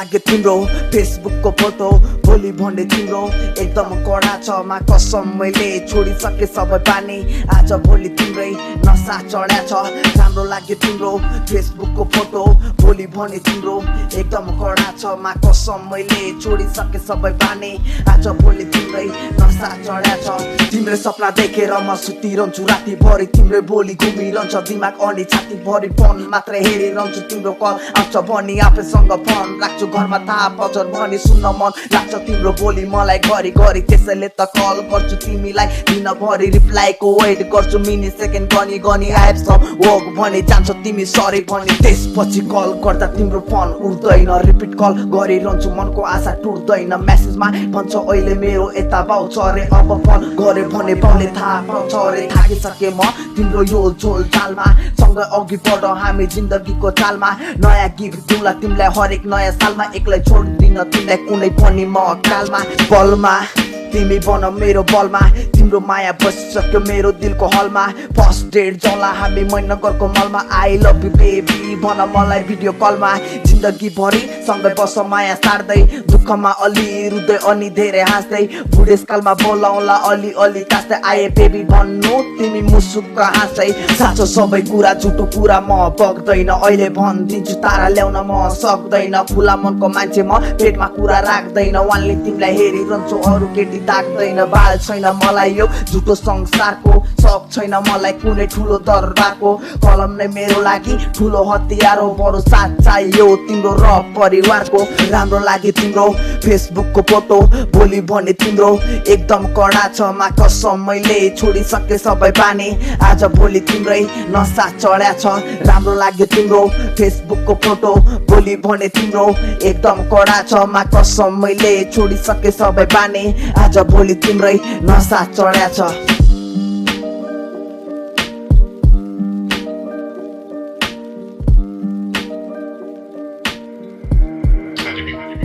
लाग्यो तिम्रो फेसबुकको फोटो भोलि भन्ने तिम्रो एकदम कडा छ मा कसम मैले छोडिसके सबै पानी आज भोलि तिम्रै नसा चढ्या छ राम्रो लाग्यो तिम्रो फेसबुकको फोटो भोलि भन्ने तिम्रो एकदम कडा छ मा कसम मैले छोडिसके सबै पानी आज भोलि तिम्रै नसा चढ्या छ तिम्रै सपना देखेर म सुतिरहन्छु रातिभरि तिम्रै बोली घुमिरहन्छ दिमाग अनि छातीभरि फोन मात्रै हेरिरहन्छु तिम्रो कल आउँछ भनी आफैसँग फोन राख्छु घरमा थाहा बजर भनी सुन्न मन लाग्छ तिम्रो बोली मलाई घरि घरि त्यसैले त कल गर्छु तिमीलाई दिनभरि रिप्लाईको वेट गर्छु मिनी सेकेन्ड गनी गनी आई हेभ सम वर्क भने जान्छ तिमी सरी भनी त्यसपछि कल गर्दा तिम्रो फोन उठ्दैन रिपिट कल गरिरहन्छु मनको आशा टुट्दैन मेसेजमा भन्छ अहिले मेरो यता बाउ छ रे अब फोन गरे भने बाउले थाहा पाउँछ रे थाकिसके म तिम्रो यो झोल चालमा सँगै अघि बढ हामी जिन्दगीको चालमा नयाँ गिफ्ट दिउँला तिमीलाई हरेक नयाँ सालमा एक्लै छोड्दिन तिमीलाई कुनै पनि म कालमा बलमा तिमी बन मेरो बलमा तिम्रो माया बसिसक्यो मेरो दिलको हलमा फर्स्ट डेट जाउँला हामी मैनगरको मलमा आई लभ यु बेबी भन मलाई भिडियो कलमा जिन्दगी भरि सँगै बस माया सार्दै दुःखमा अलि रुँदै अनि धेरै हाँस्दै बुढेसकालमा बोलाउला अलि अलि कास्दै आए बेबी भन्नु तिमी मुसुक्क हाँसै साँचो सबै कुरा झुटो कुरा म बग्दैन अहिले भनिदिन्छु तारा ल्याउन म सक्दैन खुला मनको मान्छे म पेटमा कुरा राख्दैन वानले तिमीलाई हेरिरहन्छु अरू केटी ताक्दैन बाल छैन मलाई यो झुटो संसारको शक छैन मलाई कुनै ठुलो दरबारको कलम नै मेरो लागि ठुलो हतियार हो बरु साथ चाहियो तिम्रो र परिवारको राम्रो लाग्यो तिम्रो फेसबुकको फोटो भोलि भने तिम्रो एकदम कडा छ मा कसम मैले छोडिसके सबै पानी आज भोलि तिम्रै नसा चढ्या छ राम्रो लाग्यो तिम्रो फेसबुकको फोटो भोलि भने तिम्रो एकदम कडा छ मा कसम मैले छोडिसके सबै पानी आज भोलि तिम्रै नसा चढ्या छ Saturday.